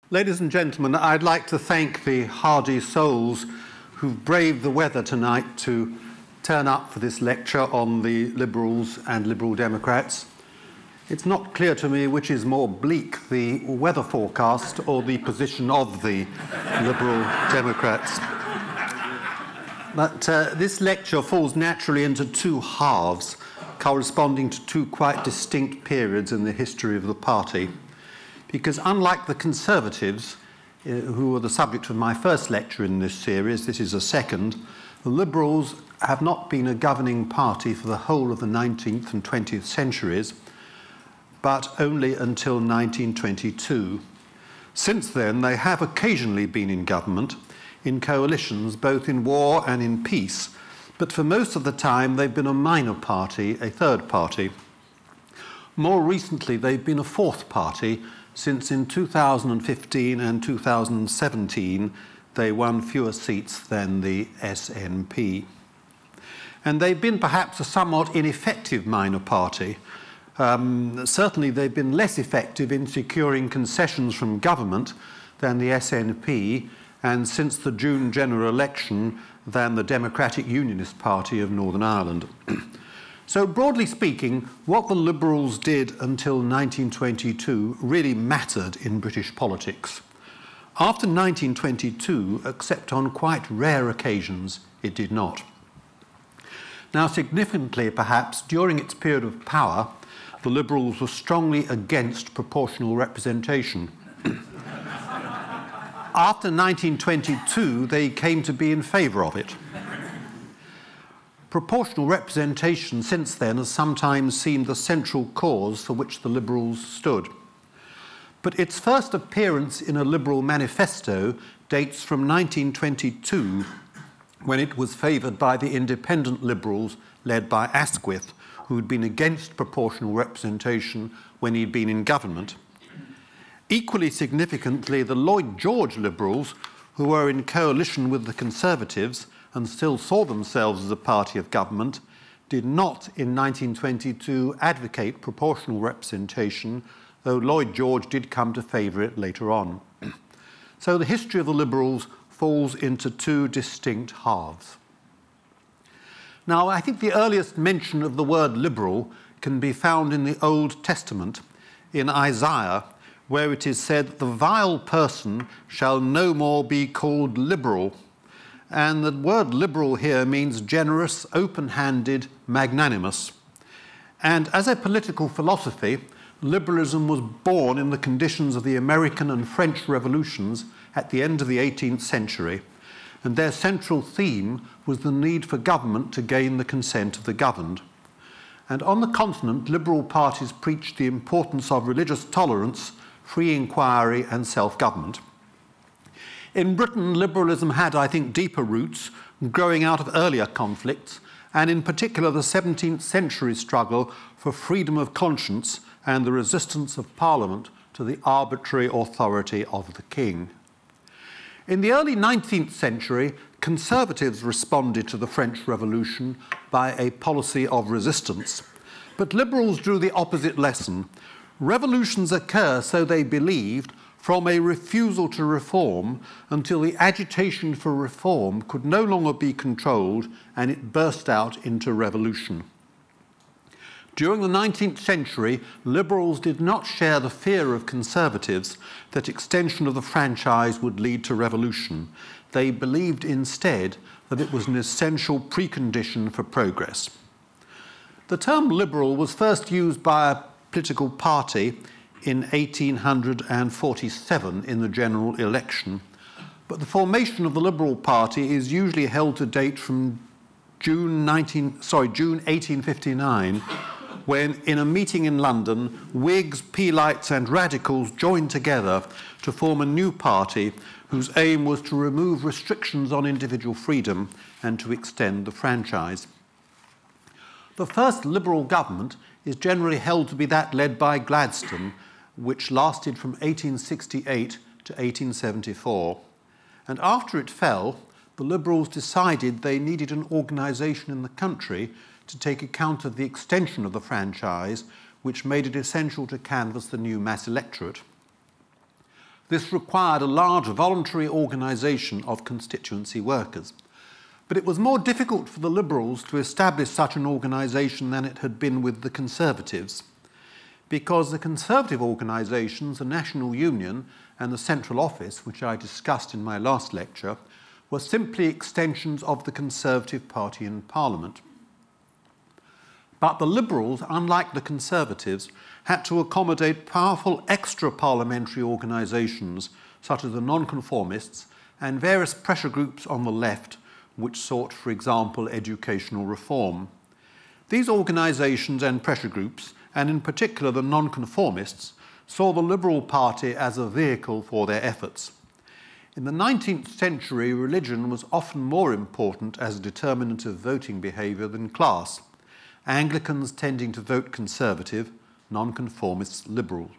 Ladies and gentlemen, I'd like to thank the hardy souls who've braved the weather tonight to turn up for this lecture on the Liberals and Liberal Democrats. It's not clear to me which is more bleak, the weather forecast or the position of the Liberal Democrats. But this lecture falls naturally into two halves, corresponding to two quite distinct periods in the history of the party. Because unlike the Conservatives, who were the subject of my first lecture in this series, this is a second, the Liberals have not been a governing party for the whole of the 19th and 20th centuries, but only until 1922. Since then, they have occasionally been in government, in coalitions, both in war and in peace, but for most of the time they've been a minor party, a third party. More recently, they've been a fourth party, since in 2015 and 2017 they won fewer seats than the SNP. And they've been perhaps a somewhat ineffective minor party. Certainly they've been less effective in securing concessions from government than the SNP, and since the June general election than the Democratic Unionist Party of Northern Ireland. So broadly speaking, what the Liberals did until 1922 really mattered in British politics. After 1922, except on quite rare occasions, it did not. Now, significantly perhaps, during its period of power, the Liberals were strongly against proportional representation. After 1922, they came to be in favour of it. Proportional representation since then has sometimes seemed the central cause for which the Liberals stood. But its first appearance in a Liberal manifesto dates from 1922, when it was favoured by the independent Liberals led by Asquith, who had been against proportional representation when he'd been in government. Equally significantly, the Lloyd-George Liberals, who were in coalition with the Conservatives and still saw themselves as a party of government, did not in 1922 advocate proportional representation, though Lloyd-George did come to favour it later on. So the history of the Liberals falls into two distinct halves. Now, I think the earliest mention of the word liberal can be found in the Old Testament, in Isaiah, where it is said, "The vile person shall no more be called liberal." And the word liberal here means generous, open-handed, magnanimous. And as a political philosophy, liberalism was born in the conditions of the American and French revolutions at the end of the 18th century. And their central theme was the need for government to gain the consent of the governed. And on the continent, liberal parties preached the importance of religious tolerance, free inquiry, and self-government. In Britain, liberalism had, I think, deeper roots, growing out of earlier conflicts, and in particular the 17th century struggle for freedom of conscience and the resistance of Parliament to the arbitrary authority of the king. In the early 19th century, Conservatives responded to the French Revolution by a policy of resistance, but liberals drew the opposite lesson. Revolutions occur, so they believed, from a refusal to reform until the agitation for reform could no longer be controlled and it burst out into revolution. During the 19th century, liberals did not share the fear of conservatives that extension of the franchise would lead to revolution. They believed instead that it was an essential precondition for progress. The term liberal was first used by a political party in 1847 in the general election, but the formation of the Liberal Party is usually held to date from June 1859, when in a meeting in London, Whigs, Peelites and Radicals joined together to form a new party whose aim was to remove restrictions on individual freedom and to extend the franchise. The first Liberal government is generally held to be that led by Gladstone, which lasted from 1868 to 1874. And after it fell, the Liberals decided they needed an organisation in the country to take account of the extension of the franchise, which made it essential to canvass the new mass electorate. This required a large voluntary organisation of constituency workers. But it was more difficult for the Liberals to establish such an organisation than it had been with the Conservatives, because the Conservative organisations, the National Union and the Central Office, which I discussed in my last lecture, were simply extensions of the Conservative Party in Parliament. But the Liberals, unlike the Conservatives, had to accommodate powerful extra-parliamentary organisations, such as the Nonconformists and various pressure groups on the left, which sought, for example, educational reform. These organisations and pressure groups, and in particular the Nonconformists, saw the Liberal Party as a vehicle for their efforts. In the 19th century, religion was often more important as a determinant of voting behaviour than class. Anglicans tending to vote Conservative, Nonconformists Liberal.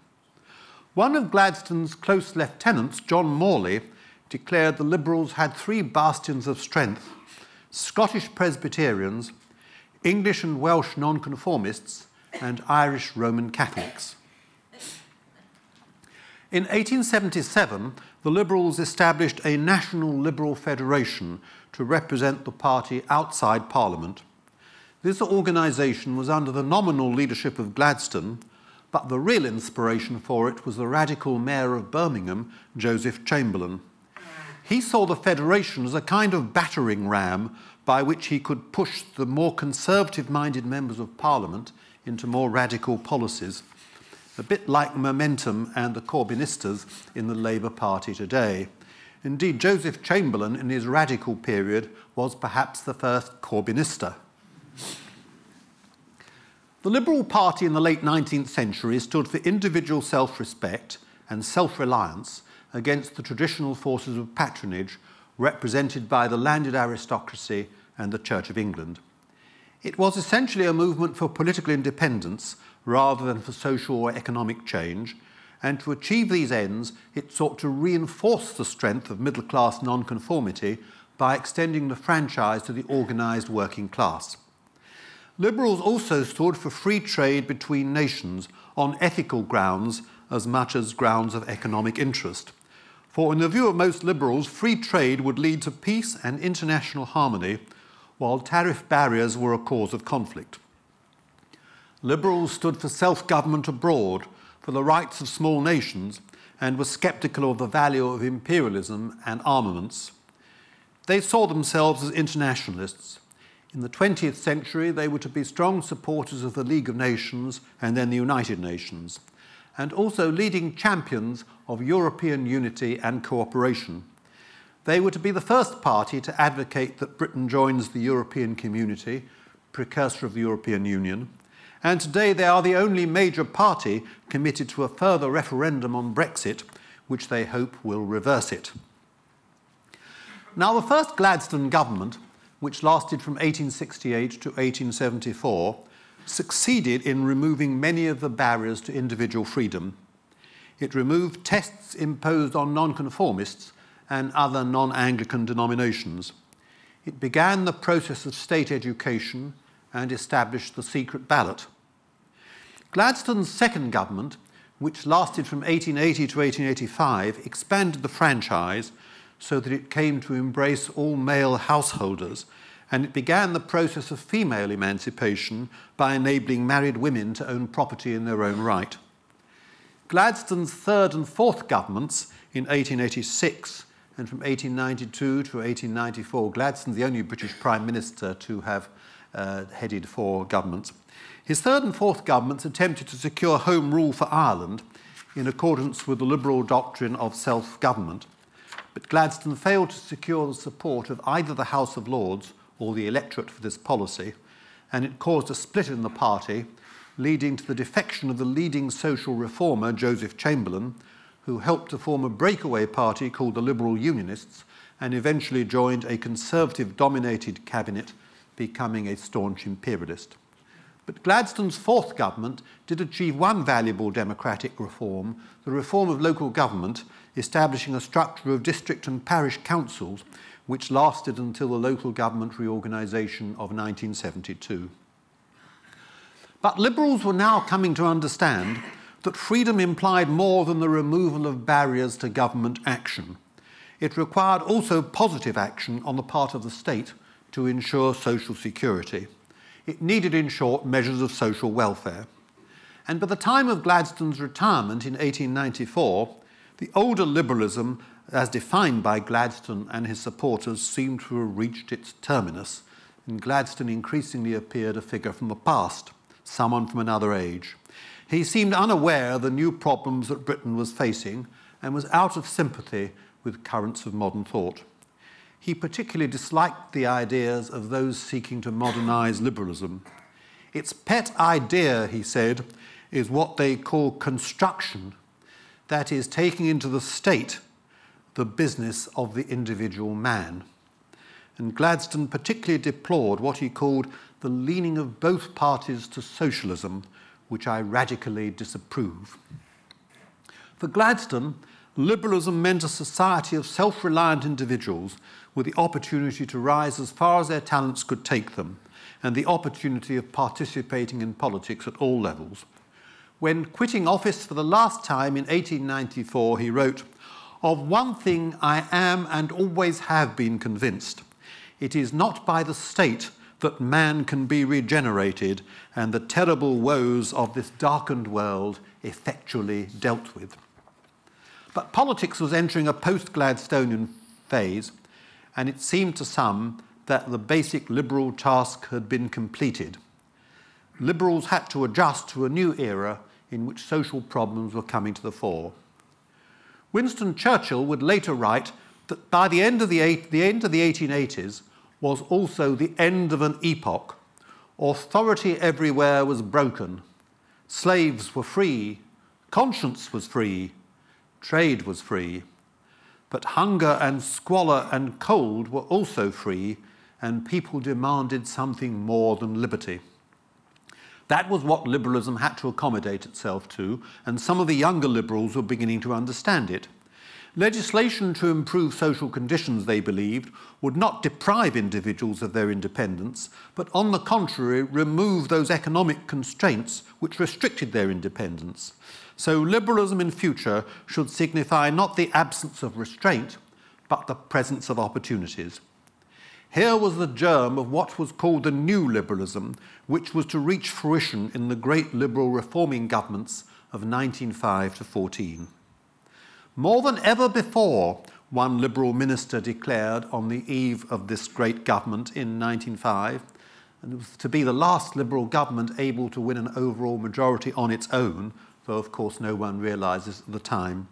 One of Gladstone's close lieutenants, John Morley, declared the Liberals had three bastions of strength: Scottish Presbyterians, English and Welsh Nonconformists, and Irish Roman Catholics. In 1877, the Liberals established a National Liberal Federation to represent the party outside Parliament. This organisation was under the nominal leadership of Gladstone, but the real inspiration for it was the radical mayor of Birmingham, Joseph Chamberlain. He saw the Federation as a kind of battering ram by which he could push the more conservative-minded members of Parliament into more radical policies, a bit like Momentum and the Corbynistas in the Labour Party today. Indeed, Joseph Chamberlain, in his radical period, was perhaps the first Corbynista. The Liberal Party in the late 19th century stood for individual self-respect and self-reliance against the traditional forces of patronage represented by the landed aristocracy and the Church of England. It was essentially a movement for political independence rather than for social or economic change, and to achieve these ends, it sought to reinforce the strength of middle-class nonconformity by extending the franchise to the organised working class. Liberals also stood for free trade between nations on ethical grounds as much as grounds of economic interest. For in the view of most Liberals, free trade would lead to peace and international harmony, while tariff barriers were a cause of conflict. Liberals stood for self-government abroad, for the rights of small nations, and were sceptical of the value of imperialism and armaments. They saw themselves as internationalists. In the 20th century, they were to be strong supporters of the League of Nations and then the United Nations, and also leading champions of European unity and cooperation. They were to be the first party to advocate that Britain joins the European community, precursor of the European Union, and today they are the only major party committed to a further referendum on Brexit, which they hope will reverse it. Now, the first Gladstone government, which lasted from 1868 to 1874, succeeded in removing many of the barriers to individual freedom. It removed tests imposed on nonconformists and other non-Anglican denominations. It began the process of state education and established the secret ballot. Gladstone's second government, which lasted from 1880 to 1885, expanded the franchise so that it came to embrace all male householders, and it began the process of female emancipation by enabling married women to own property in their own right. Gladstone's third and fourth governments in 1886 and from 1892 to 1894, Gladstone's the only British Prime Minister to have headed four governments. His third and fourth governments attempted to secure Home Rule for Ireland in accordance with the liberal doctrine of self-government, but Gladstone failed to secure the support of either the House of Lords or the electorate for this policy, and it caused a split in the party, leading to the defection of the leading social reformer, Joseph Chamberlain, who helped to form a breakaway party called the Liberal Unionists and eventually joined a Conservative-dominated cabinet, becoming a staunch imperialist. But Gladstone's fourth government did achieve one valuable democratic reform, the reform of local government, establishing a structure of district and parish councils which lasted until the local government reorganisation of 1972. But Liberals were now coming to understand that freedom implied more than the removal of barriers to government action. It required also positive action on the part of the state to ensure social security. It needed, in short, measures of social welfare. And by the time of Gladstone's retirement in 1894, the older liberalism, as defined by Gladstone and his supporters, seemed to have reached its terminus, and Gladstone increasingly appeared a figure from the past, someone from another age. He seemed unaware of the new problems that Britain was facing and was out of sympathy with currents of modern thought. He particularly disliked the ideas of those seeking to modernize liberalism. Its pet idea, he said, is what they call construction, that is, taking into the state the business of the individual man. And Gladstone particularly deplored what he called the leaning of both parties to socialism, which I radically disapprove. For Gladstone, liberalism meant a society of self-reliant individuals with the opportunity to rise as far as their talents could take them, and the opportunity of participating in politics at all levels. When quitting office for the last time in 1894, he wrote, "Of one thing I am and always have been convinced. It is not by the state that man can be regenerated and the terrible woes of this darkened world effectually dealt with." But politics was entering a post-Gladstonian phase, and it seemed to some that the basic liberal task had been completed. Liberals had to adjust to a new era in which social problems were coming to the fore. Winston Churchill would later write that by the end of the 1880s was also the end of an epoch. Authority everywhere was broken. Slaves were free. Conscience was free. Trade was free. But hunger and squalor and cold were also free, and people demanded something more than liberty. That was what liberalism had to accommodate itself to, and some of the younger liberals were beginning to understand it. Legislation to improve social conditions, they believed, would not deprive individuals of their independence, but on the contrary, remove those economic constraints which restricted their independence. So liberalism in future should signify not the absence of restraint, but the presence of opportunities. Here was the germ of what was called the new liberalism, which was to reach fruition in the great liberal reforming governments of 1905 to 14. More than ever before, one Liberal minister declared on the eve of this great government in 1905, and it was to be the last Liberal government able to win an overall majority on its own, though of course no one realises at the time.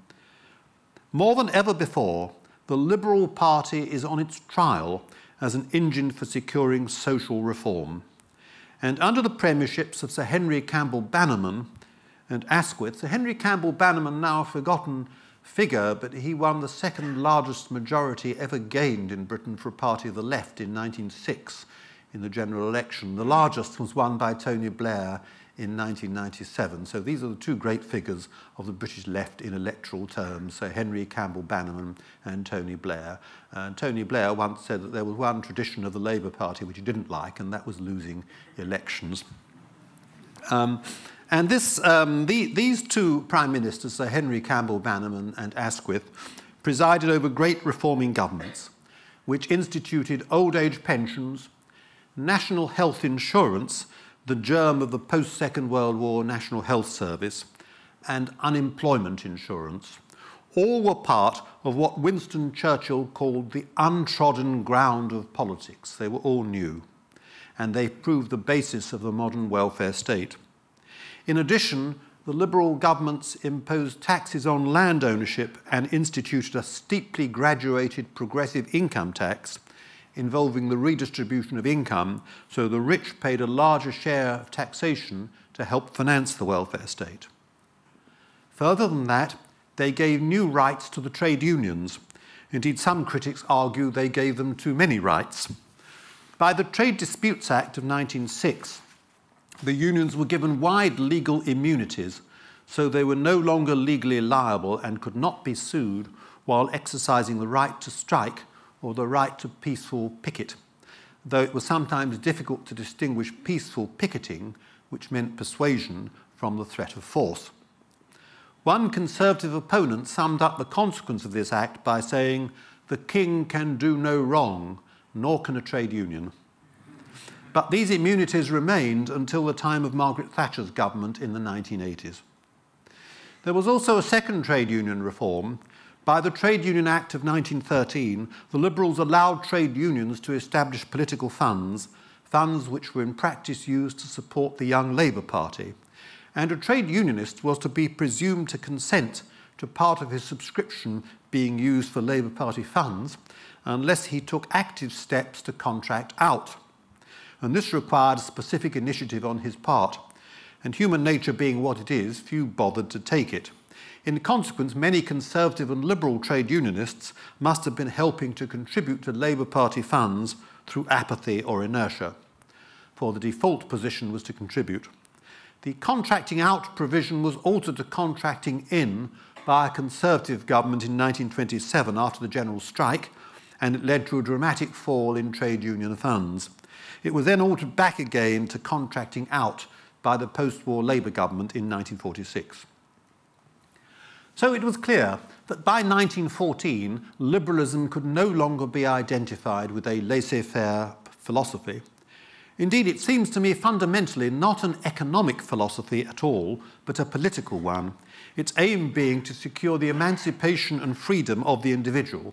More than ever before, the Liberal Party is on its trial as an engine for securing social reform. And under the premierships of Sir Henry Campbell-Bannerman and Asquith, Sir Henry Campbell-Bannerman, now a forgotten figure, but he won the second largest majority ever gained in Britain for a party of the left in 1906 in the general election. The largest was won by Tony Blair in 1997. So these are the two great figures of the British left in electoral terms, Sir Henry Campbell-Bannerman and Tony Blair. And Tony Blair once said that there was one tradition of the Labour Party which he didn't like, and that was losing elections. And these two prime ministers, Sir Henry Campbell-Bannerman and Asquith, presided over great reforming governments, which instituted old age pensions, national health insurance, the germ of the post-Second World War National Health Service, and unemployment insurance. All were part of what Winston Churchill called the untrodden ground of politics. They were all new, and they proved the basis of the modern welfare state. In addition, the Liberal governments imposed taxes on land ownership and instituted a steeply graduated progressive income tax involving the redistribution of income, so the rich paid a larger share of taxation to help finance the welfare state. Further than that, they gave new rights to the trade unions. Indeed, some critics argue they gave them too many rights. By the Trade Disputes Act of 1906, the unions were given wide legal immunities, so they were no longer legally liable and could not be sued while exercising the right to strike or the right to peaceful picket, though it was sometimes difficult to distinguish peaceful picketing, which meant persuasion, from the threat of force. One Conservative opponent summed up the consequence of this act by saying, "The king can do no wrong, nor can a trade union." But these immunities remained until the time of Margaret Thatcher's government in the 1980s. There was also a second trade union reform. By the Trade Union Act of 1913, the Liberals allowed trade unions to establish political funds, funds which were in practice used to support the Young Labour Party. And a trade unionist was to be presumed to consent to part of his subscription being used for Labour Party funds unless he took active steps to contract out. And this required specific initiative on his part. And human nature being what it is, few bothered to take it. In consequence, many Conservative and Liberal trade unionists must have been helping to contribute to Labour Party funds through apathy or inertia, for the default position was to contribute. The contracting out provision was altered to contracting in by a Conservative government in 1927 after the general strike, and it led to a dramatic fall in trade union funds. It was then altered back again to contracting out by the post-war Labour government in 1946. So it was clear that by 1914, liberalism could no longer be identified with a laissez-faire philosophy. Indeed, it seems to me fundamentally not an economic philosophy at all, but a political one, its aim being to secure the emancipation and freedom of the individual.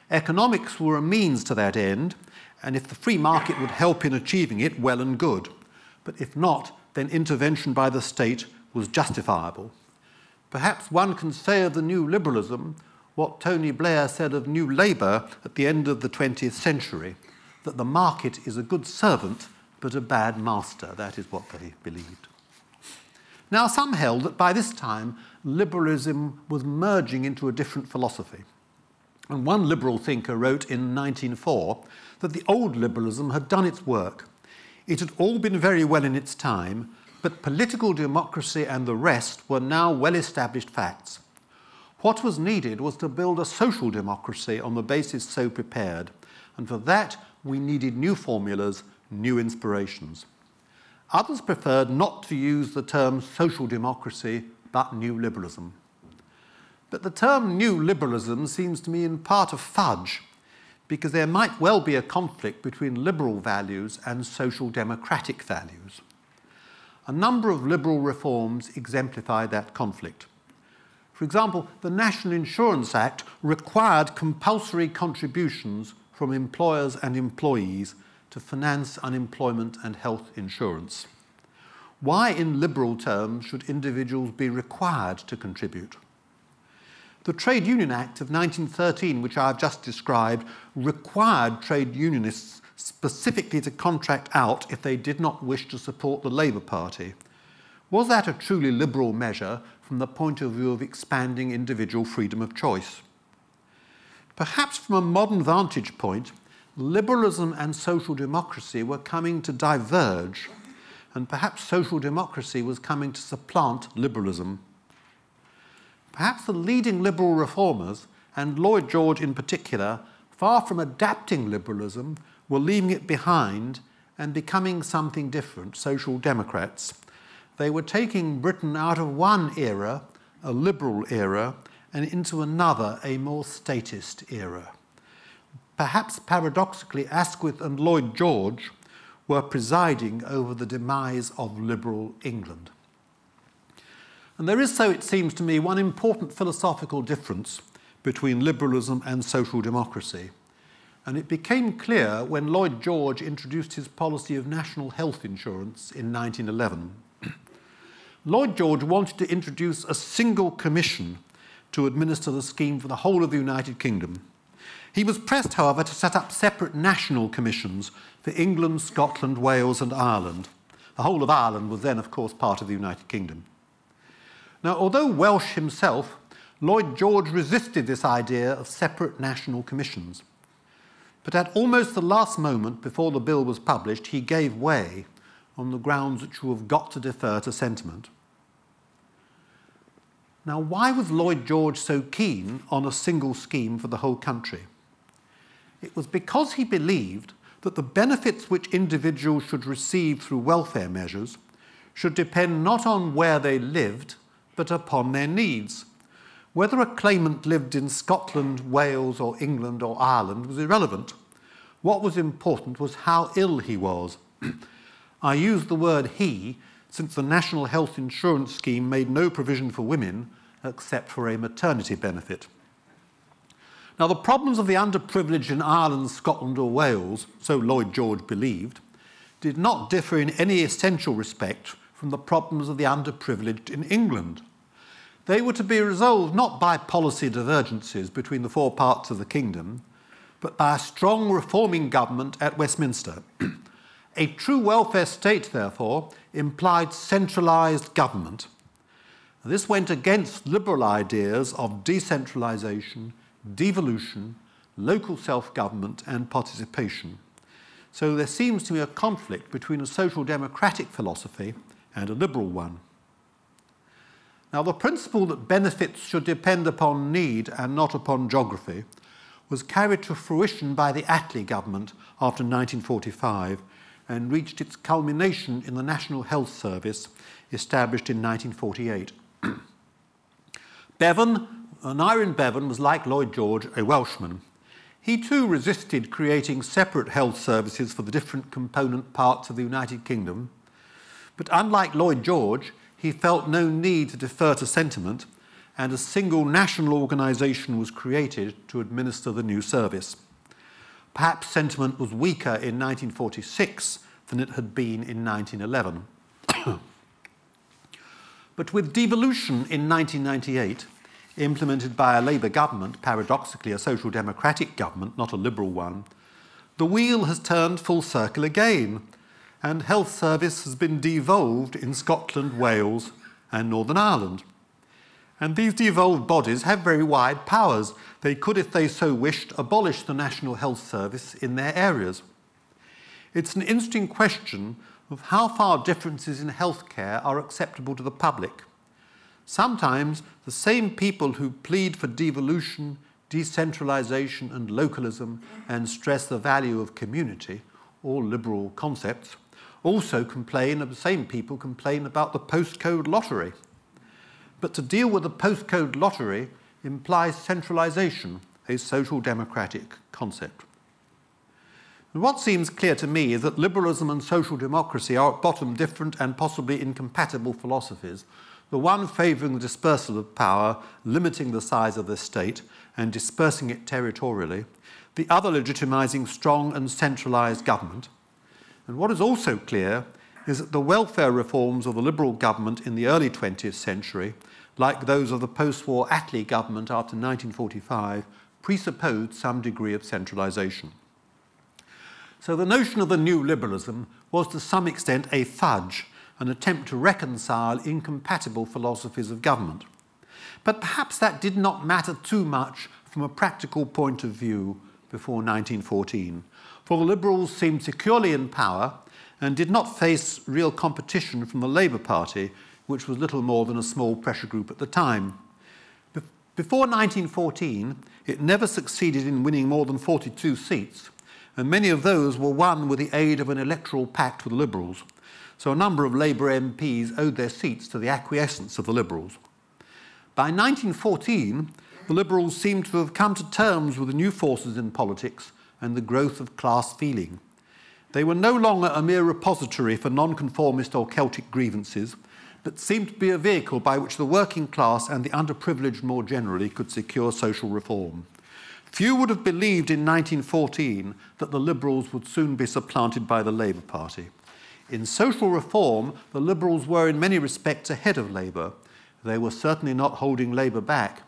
Economics were a means to that end, and if the free market would help in achieving it, well and good. But if not, then intervention by the state was justifiable. Perhaps one can say of the new liberalism what Tony Blair said of New Labour at the end of the 20th century, that the market is a good servant but a bad master. That is what they believed. Now, some held that by this time liberalism was merging into a different philosophy. And one liberal thinker wrote in 1904 that the old liberalism had done its work. It had all been very well in its time, but political democracy and the rest were now well-established facts. What was needed was to build a social democracy on the basis so prepared, and for that we needed new formulas, new inspirations. Others preferred not to use the term social democracy, but new liberalism. But the term new liberalism seems to me in part a fudge, because there might well be a conflict between liberal values and social democratic values. A number of liberal reforms exemplify that conflict. For example, the National Insurance Act required compulsory contributions from employers and employees to finance unemployment and health insurance. Why, in liberal terms, should individuals be required to contribute? The Trade Union Act of 1913, which I have just described, required trade unionists specifically to contract out if they did not wish to support the Labour Party. Was that a truly liberal measure from the point of view of expanding individual freedom of choice? Perhaps from a modern vantage point, liberalism and social democracy were coming to diverge, and perhaps social democracy was coming to supplant liberalism. Perhaps the leading liberal reformers, and Lloyd-George in particular, far from adapting liberalism, were leaving it behind and becoming something different, social democrats. They were taking Britain out of one era, a liberal era, and into another, a more statist era. Perhaps paradoxically, Asquith and Lloyd-George were presiding over the demise of liberal England. And there is, so it seems to me, one important philosophical difference between liberalism and social democracy. And it became clear when Lloyd-George introduced his policy of national health insurance in 1911. Lloyd-George wanted to introduce a single commission to administer the scheme for the whole of the United Kingdom. He was pressed, however, to set up separate national commissions for England, Scotland, Wales and Ireland. The whole of Ireland was then, of course, part of the United Kingdom. Now, although Welsh himself, Lloyd-George resisted this idea of separate national commissions. But at almost the last moment before the bill was published, he gave way on the grounds that you have got to defer to sentiment. Now, why was Lloyd-George so keen on a single scheme for the whole country? It was because he believed that the benefits which individuals should receive through welfare measures should depend not on where they lived, but upon their needs. Whether a claimant lived in Scotland, Wales, or England or Ireland was irrelevant. What was important was how ill he was. I use the word he, since the National Health Insurance Scheme made no provision for women except for a maternity benefit. Now, the problems of the underprivileged in Ireland, Scotland, or Wales, so Lloyd-George believed, did not differ in any essential respect from the problems of the underprivileged in England. They were to be resolved not by policy divergences between the four parts of the kingdom, but by a strong reforming government at Westminster. A true welfare state, therefore, implied centralised government. This went against liberal ideas of decentralisation, devolution, local self-government and participation. So there seems to be a conflict between a social democratic philosophy and a liberal one. Now, the principle that benefits should depend upon need and not upon geography was carried to fruition by the Attlee government after 1945 and reached its culmination in the National Health Service established in 1948. Aneurin Bevan was, like Lloyd-George, a Welshman. He too resisted creating separate health services for the different component parts of the United Kingdom, but unlike Lloyd-George, he felt no need to defer to sentiment, and a single national organisation was created to administer the new service. Perhaps sentiment was weaker in 1946 than it had been in 1911. But with devolution in 1998, implemented by a Labour government, paradoxically a social democratic government, not a liberal one, the wheel has turned full circle again, and health service has been devolved in Scotland, Wales and Northern Ireland. And these devolved bodies have very wide powers. They could, if they so wished, abolish the National Health Service in their areas. It's an interesting question of how far differences in healthcare are acceptable to the public. Sometimes the same people who plead for devolution, decentralisation and localism and stress the value of community, all liberal concepts, also the same people complain about the postcode lottery. But to deal with the postcode lottery implies centralisation, a social democratic concept. And what seems clear to me is that liberalism and social democracy are at bottom different and possibly incompatible philosophies, the one favouring the dispersal of power, limiting the size of the state and dispersing it territorially, the other legitimising strong and centralised government. And what is also clear is that the welfare reforms of the Liberal government in the early 20th century, like those of the post-war Attlee government after 1945, presupposed some degree of centralisation. So the notion of the new liberalism was to some extent a fudge, an attempt to reconcile incompatible philosophies of government. But perhaps that did not matter too much from a practical point of view before 1914, for the Liberals seemed securely in power and did not face real competition from the Labour Party, which was little more than a small pressure group at the time. Before 1914, it never succeeded in winning more than 42 seats, and many of those were won with the aid of an electoral pact with the Liberals. So a number of Labour MPs owed their seats to the acquiescence of the Liberals. By 1914, the Liberals seemed to have come to terms with the new forces in politics and the growth of class feeling. They were no longer a mere repository for nonconformist or Celtic grievances, but seemed to be a vehicle by which the working class and the underprivileged more generally could secure social reform. Few would have believed in 1914 that the Liberals would soon be supplanted by the Labour Party. In social reform, the Liberals were in many respects ahead of Labour. They were certainly not holding Labour back.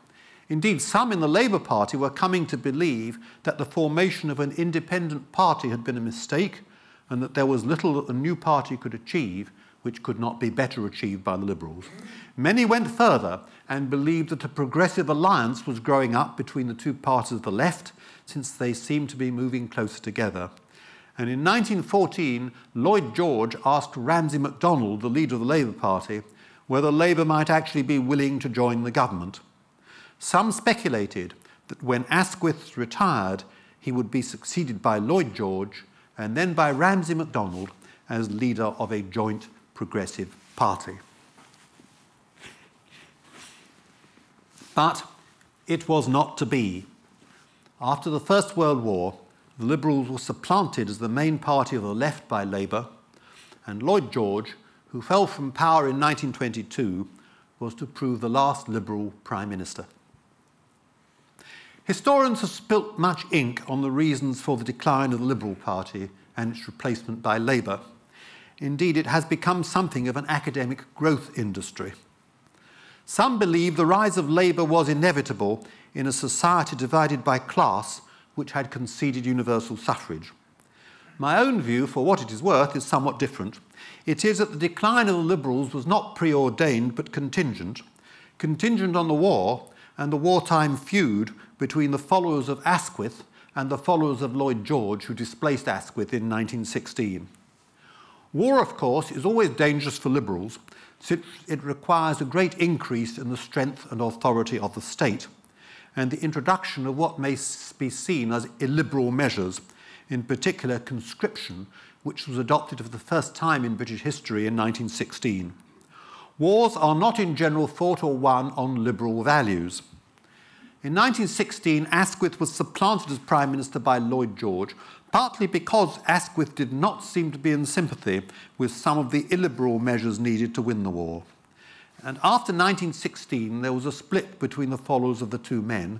Indeed, some in the Labour Party were coming to believe that the formation of an independent party had been a mistake and that there was little that the new party could achieve which could not be better achieved by the Liberals. Many went further and believed that a progressive alliance was growing up between the two parties of the left, since they seemed to be moving closer together. And in 1914, Lloyd-George asked Ramsay MacDonald, the leader of the Labour Party, whether Labour might actually be willing to join the government. Some speculated that when Asquith retired, he would be succeeded by Lloyd-George and then by Ramsay MacDonald as leader of a joint progressive party. But it was not to be. After the First World War, the Liberals were supplanted as the main party of the left by Labour, and Lloyd-George, who fell from power in 1922, was to prove the last Liberal Prime Minister. Historians have spilt much ink on the reasons for the decline of the Liberal Party and its replacement by Labour. Indeed, it has become something of an academic growth industry. Some believe the rise of Labour was inevitable in a society divided by class which had conceded universal suffrage. My own view, for what it is worth, is somewhat different. It is that the decline of the Liberals was not preordained but contingent on the war and the wartime feud between the followers of Asquith and the followers of Lloyd-George, who displaced Asquith in 1916. War, of course, is always dangerous for Liberals, since it requires a great increase in the strength and authority of the state, and the introduction of what may be seen as illiberal measures, in particular conscription, which was adopted for the first time in British history in 1916. Wars are not in general fought or won on liberal values. In 1916, Asquith was supplanted as Prime Minister by Lloyd-George, partly because Asquith did not seem to be in sympathy with some of the illiberal measures needed to win the war. And after 1916, there was a split between the followers of the two men,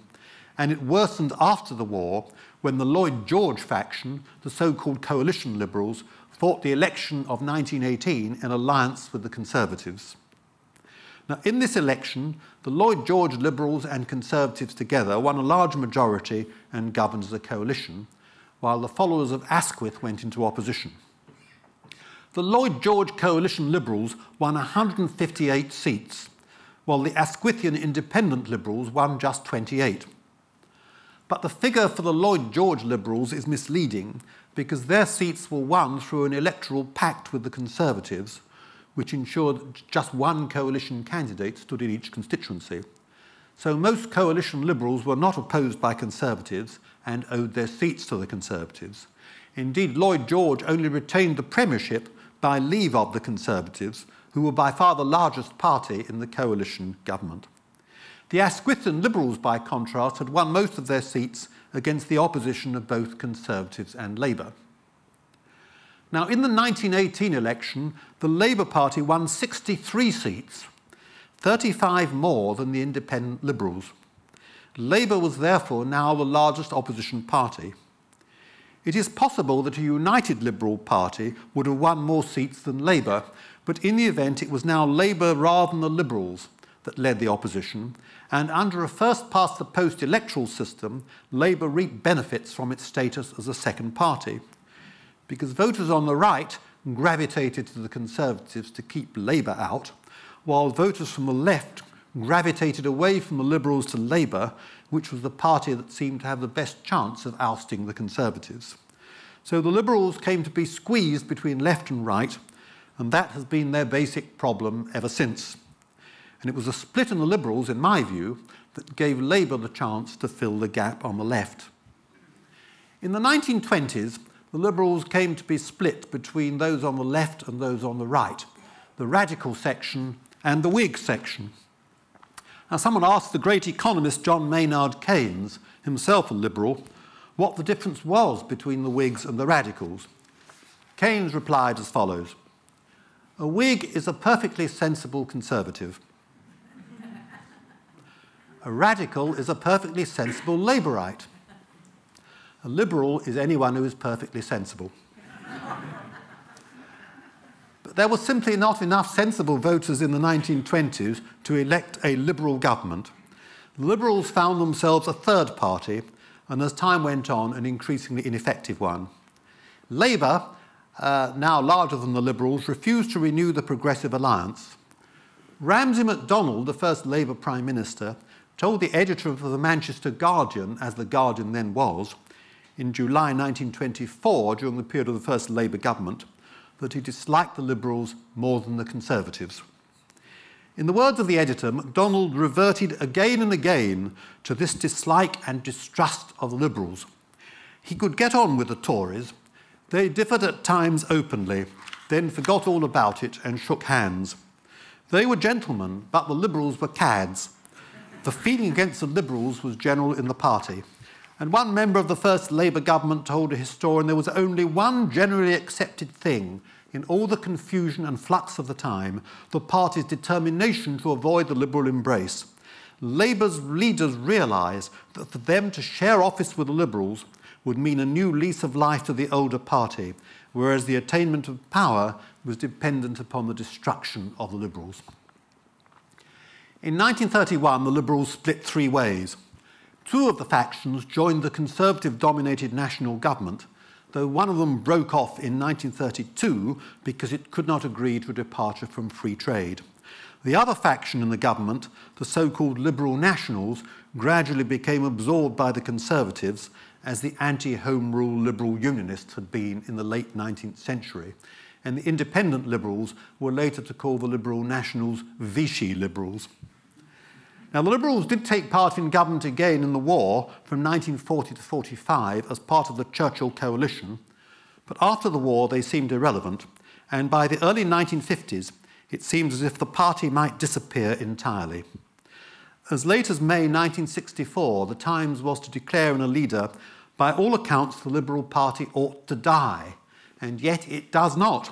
and it worsened after the war when the Lloyd-George faction, the so-called coalition Liberals, fought the election of 1918 in alliance with the Conservatives. Now, in this election, the Lloyd-George Liberals and Conservatives together won a large majority and governed as a coalition, while the followers of Asquith went into opposition. The Lloyd-George coalition Liberals won 158 seats, while the Asquithian independent Liberals won just 28. But the figure for the Lloyd-George Liberals is misleading because their seats were won through an electoral pact with the Conservatives, which ensured that just one coalition candidate stood in each constituency. So most coalition Liberals were not opposed by Conservatives and owed their seats to the Conservatives. Indeed, Lloyd-George only retained the premiership by leave of the Conservatives, who were by far the largest party in the coalition government. The Asquithian Liberals, by contrast, had won most of their seats against the opposition of both Conservatives and Labour. Now, in the 1918 election, the Labour Party won 63 seats, 35 more than the independent Liberals. Labour was therefore now the largest opposition party. It is possible that a united Liberal Party would have won more seats than Labour, but in the event it was now Labour rather than the Liberals that led the opposition, and under a first-past-the-post electoral system, Labour reaped benefits from its status as a second party, because voters on the right gravitated to the Conservatives to keep Labour out, while voters from the left gravitated away from the Liberals to Labour, which was the party that seemed to have the best chance of ousting the Conservatives. So the Liberals came to be squeezed between left and right, and that has been their basic problem ever since. And it was a split in the Liberals, in my view, that gave Labour the chance to fill the gap on the left. In the 1920s, the Liberals came to be split between those on the left and those on the right, the radical section and the Whig section. Now, someone asked the great economist John Maynard Keynes, himself a Liberal, what the difference was between the Whigs and the radicals. Keynes replied as follows: "A Whig is a perfectly sensible Conservative. A radical is a perfectly sensible Labourite. A Liberal is anyone who is perfectly sensible." But there were simply not enough sensible voters in the 1920s to elect a Liberal government. The Liberals found themselves a third party, and as time went on, an increasingly ineffective one. Labour, now larger than the Liberals, refused to renew the Progressive Alliance. Ramsay MacDonald, the first Labour Prime Minister, told the editor of the Manchester Guardian, as the Guardian then was, in July 1924, during the period of the first Labour government, that he disliked the Liberals more than the Conservatives. In the words of the editor, MacDonald reverted again and again to this dislike and distrust of the Liberals. He could get on with the Tories. They differed at times openly, then forgot all about it and shook hands. They were gentlemen, but the Liberals were cads. The feeling against the Liberals was general in the party, and one member of the first Labour government told a historian there was only one generally accepted thing in all the confusion and flux of the time: the party's determination to avoid the Liberal embrace. Labour's leaders realised that for them to share office with the Liberals would mean a new lease of life to the older party, whereas the attainment of power was dependent upon the destruction of the Liberals. In 1931, the Liberals split three ways. Two of the factions joined the Conservative-dominated national government, though one of them broke off in 1932 because it could not agree to a departure from free trade. The other faction in the government, the so-called Liberal Nationals, gradually became absorbed by the Conservatives, as the anti-Home Rule Liberal Unionists had been in the late 19th century, and the independent Liberals were later to call the Liberal Nationals Vichy Liberals. Now, the Liberals did take part in government again in the war from 1940 to 45 as part of the Churchill coalition, but after the war they seemed irrelevant, and by the early 1950s it seemed as if the party might disappear entirely. As late as May 1964, the Times was to declare in a leader, by all accounts the Liberal Party ought to die, and yet it does not.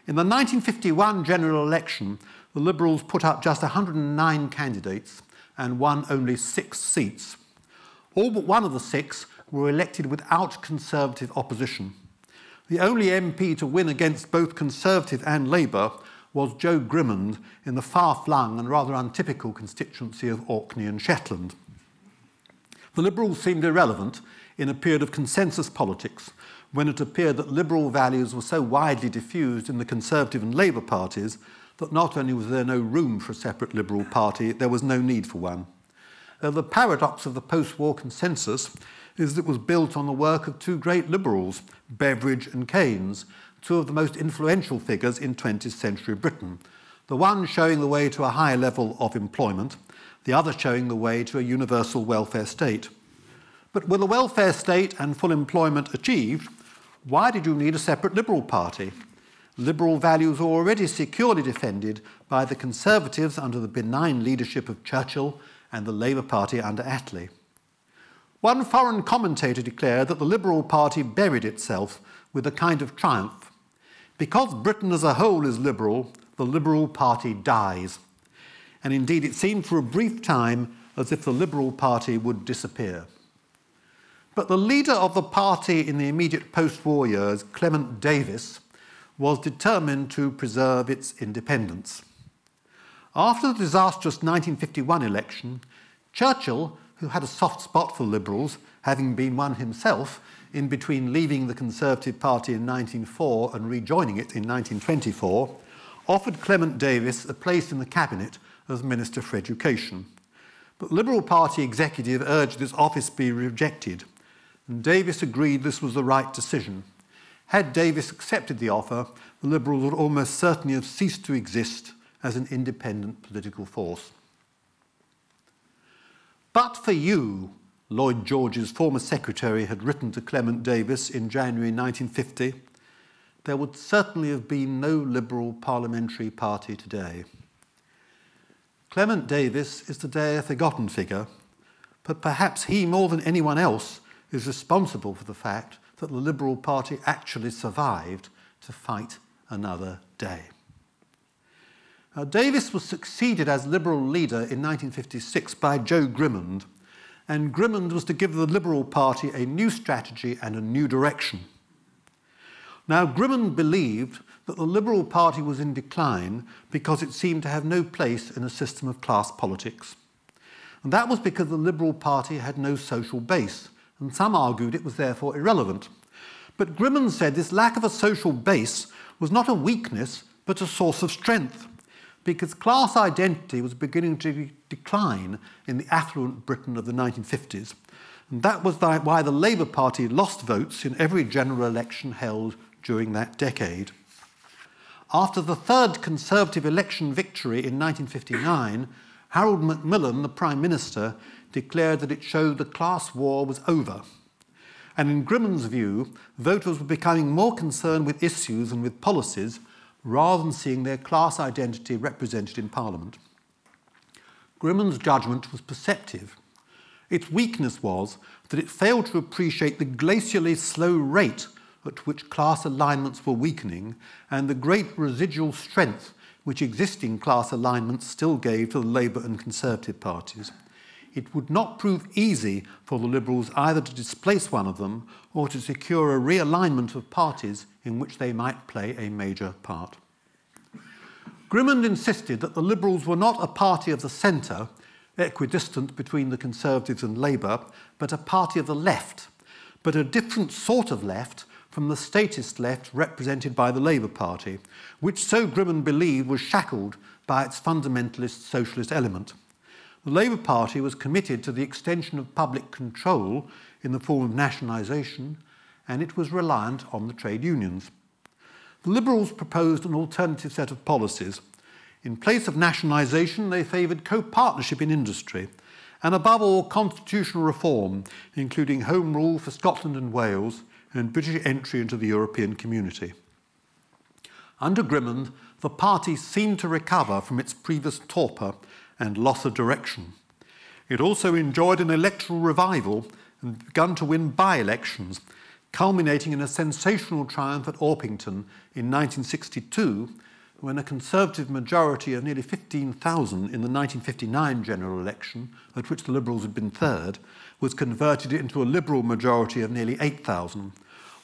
In the 1951 general election, the Liberals put up just 109 candidates and won only 6 seats. All but one of the 6 were elected without Conservative opposition. The only MP to win against both Conservative and Labour was Joe Grimmond in the far-flung and rather untypical constituency of Orkney and Shetland. The Liberals seemed irrelevant in a period of consensus politics, when it appeared that Liberal values were so widely diffused in the Conservative and Labour parties that not only was there no room for a separate Liberal party, there was no need for one. The paradox of the post-war consensus is that it was built on the work of two great Liberals, Beveridge and Keynes, two of the most influential figures in 20th century Britain, the one showing the way to a higher level of employment, the other showing the way to a universal welfare state. But with a welfare state and full employment achieved, why did you need a separate Liberal party? Liberal values were already securely defended by the Conservatives under the benign leadership of Churchill and the Labour Party under Attlee. One foreign commentator declared that the Liberal Party buried itself with a kind of triumph. Because Britain as a whole is liberal, the Liberal Party dies. And indeed it seemed for a brief time as if the Liberal Party would disappear. But the leader of the party in the immediate post-war years, Clement Davis, was determined to preserve its independence. After the disastrous 1951 election, Churchill, who had a soft spot for Liberals, having been one himself in between leaving the Conservative Party in 1904 and rejoining it in 1924, offered Clement Davis a place in the cabinet as Minister for Education. But the Liberal Party executive urged this office be rejected, and Davis agreed this was the right decision. Had Davis accepted the offer, the Liberals would almost certainly have ceased to exist as an independent political force. But for you, Lloyd-George's former secretary had written to Clement Davis in January 1950, there would certainly have been no Liberal parliamentary party today. Clement Davis is today a forgotten figure, but perhaps he, more than anyone else, is responsible for the fact that the Liberal Party actually survived to fight another day. Now, Davis was succeeded as Liberal leader in 1956 by Joe Grimmond, and Grimmond was to give the Liberal Party a new strategy and a new direction. Now, Grimmond believed that the Liberal Party was in decline because it seemed to have no place in a system of class politics. And that was because the Liberal Party had no social base, and some argued it was therefore irrelevant. But Grimmond said this lack of a social base was not a weakness, but a source of strength, because class identity was beginning to decline in the affluent Britain of the 1950s. And that was why the Labour Party lost votes in every general election held during that decade. After the third Conservative election victory in 1959, Harold Macmillan, the Prime Minister, declared that it showed the class war was over. And in Grimmond's view, voters were becoming more concerned with issues and with policies rather than seeing their class identity represented in Parliament. Grimmon's judgment was perceptive. Its weakness was that it failed to appreciate the glacially slow rate at which class alignments were weakening and the great residual strength which existing class alignments still gave to the Labour and Conservative parties. It would not prove easy for the Liberals either to displace one of them or to secure a realignment of parties in which they might play a major part. Grimmond insisted that the Liberals were not a party of the centre, equidistant between the Conservatives and Labour, but a party of the left, but a different sort of left from the statist left represented by the Labour Party, which so Grimmond believed was shackled by its fundamentalist socialist element. The Labour Party was committed to the extension of public control in the form of nationalisation, and it was reliant on the trade unions. The Liberals proposed an alternative set of policies. In place of nationalisation, they favoured co-partnership in industry, and above all, constitutional reform, including Home Rule for Scotland and Wales, and British entry into the European community. Under Grimmond, the party seemed to recover from its previous torpor and loss of direction. It also enjoyed an electoral revival and begun to win by-elections, culminating in a sensational triumph at Orpington in 1962, when a Conservative majority of nearly 15,000 in the 1959 general election, at which the Liberals had been third, was converted into a Liberal majority of nearly 8,000.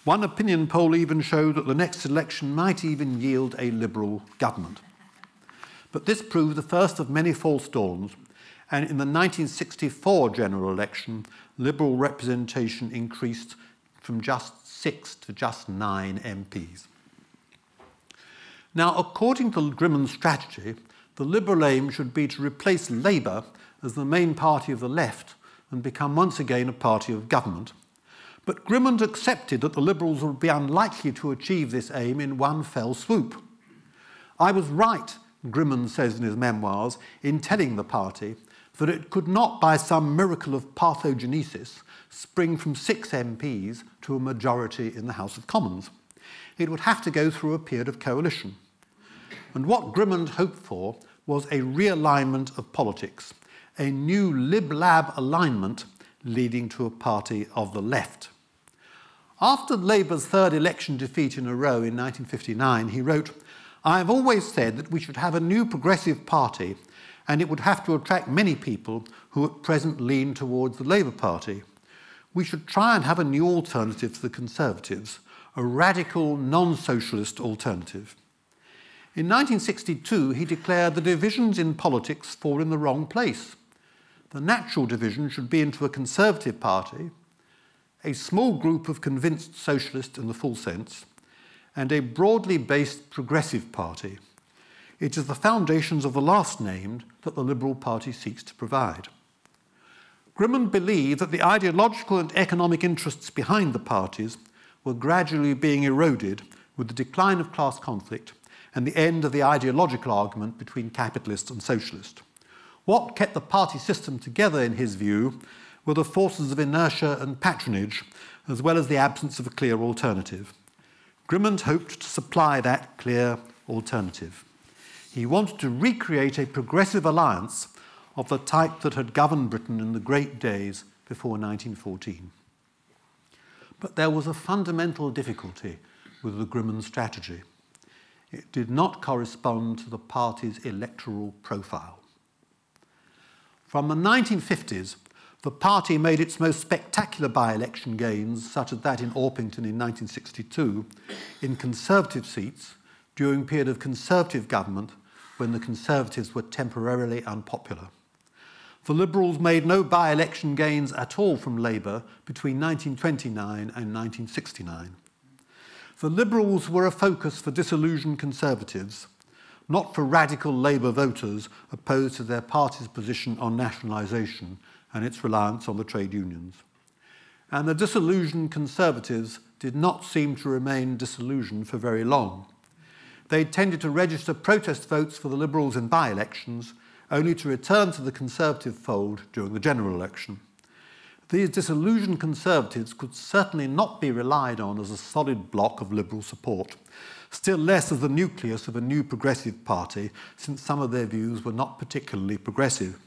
One opinion poll even showed that the next election might even yield a Liberal government. But this proved the first of many false dawns, and in the 1964 general election, Liberal representation increased from just 6 to just 9 MPs. Now, according to Grimmond's strategy, the Liberal aim should be to replace Labour as the main party of the left and become once again a party of government. But Grimmond accepted that the Liberals would be unlikely to achieve this aim in one fell swoop. I was right, Grimmond says in his memoirs, in telling the party that it could not, by some miracle of parthenogenesis, spring from 6 MPs to a majority in the House of Commons. It would have to go through a period of coalition. And what Grimmond hoped for was a realignment of politics, a new Lib-Lab alignment leading to a party of the left. After Labour's third election defeat in a row in 1959, he wrote, "I have always said that we should have a new progressive party, and it would have to attract many people who at present lean towards the Labour Party. We should try and have a new alternative to the Conservatives, a radical, non-socialist alternative." In 1962, he declared the divisions in politics fall in the wrong place. The natural division should be into a Conservative party, a small group of convinced socialists in the full sense, and a broadly based progressive party. It is the foundations of the last named that the Liberal Party seeks to provide. Grimmond believed that the ideological and economic interests behind the parties were gradually being eroded with the decline of class conflict and the end of the ideological argument between capitalist and socialist. What kept the party system together, in his view, were the forces of inertia and patronage, as well as the absence of a clear alternative. Grimmond hoped to supply that clear alternative. He wanted to recreate a progressive alliance of the type that had governed Britain in the great days before 1914. But there was a fundamental difficulty with the Grimmond strategy. It did not correspond to the party's electoral profile. From the 1950s, the party made its most spectacular by-election gains, such as that in Orpington in 1962, in Conservative seats during a period of Conservative government when the Conservatives were temporarily unpopular. The Liberals made no by-election gains at all from Labour between 1929 and 1969. The Liberals were a focus for disillusioned Conservatives, not for radical Labour voters opposed to their party's position on nationalisation and its reliance on the trade unions. And the disillusioned Conservatives did not seem to remain disillusioned for very long. They tended to register protest votes for the Liberals in by-elections, only to return to the Conservative fold during the general election. These disillusioned Conservatives could certainly not be relied on as a solid block of Liberal support, still less as the nucleus of a new progressive party, since some of their views were not particularly progressive.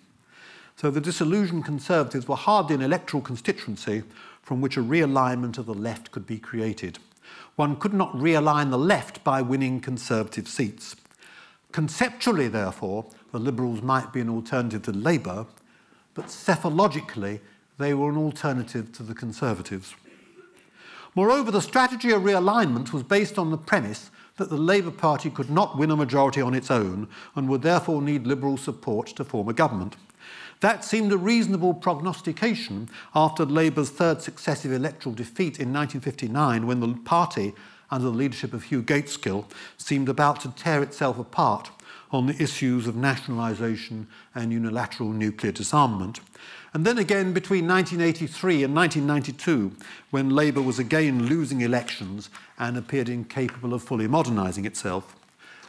so the disillusioned Conservatives were hardly an electoral constituency from which a realignment of the left could be created. One could not realign the left by winning Conservative seats. Conceptually, therefore, the Liberals might be an alternative to Labour, but cephalogically, they were an alternative to the Conservatives. Moreover, the strategy of realignment was based on the premise that the Labour Party could not win a majority on its own and would therefore need Liberal support to form a government. That seemed a reasonable prognostication after Labour's third successive electoral defeat in 1959, when the party, under the leadership of Hugh Gateskill, seemed about to tear itself apart on the issues of nationalisation and unilateral nuclear disarmament. And then again between 1983 and 1992, when Labour was again losing elections and appeared incapable of fully modernising itself.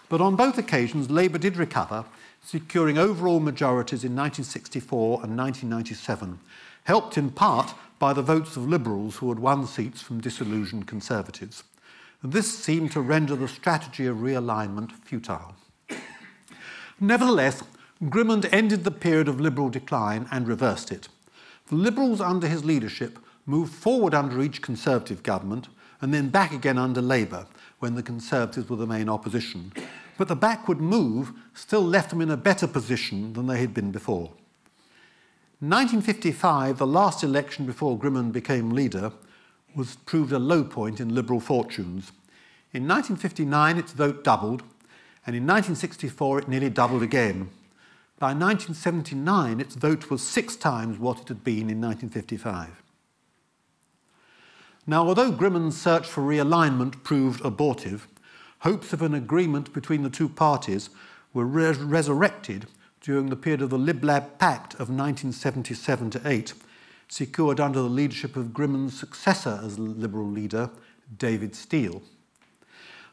But on both occasions, Labour did recover, securing overall majorities in 1964 and 1997, helped in part by the votes of Liberals who had won seats from disillusioned Conservatives. And this seemed to render the strategy of realignment futile. Nevertheless, Grimmond ended the period of Liberal decline and reversed it. The Liberals under his leadership moved forward under each Conservative government and then back again under Labour when the Conservatives were the main opposition. But the backward move still left them in a better position than they had been before. In 1955, the last election before Grimmond became leader, proved a low point in Liberal fortunes. In 1959, its vote doubled, and in 1964 it nearly doubled again. By 1979, its vote was 6 times what it had been in 1955. Now, although Grimmond's search for realignment proved abortive, hopes of an agreement between the two parties were resurrected during the period of the Lib-Lab Pact of 1977-8, secured under the leadership of Grimmond's successor as Liberal leader, David Steel.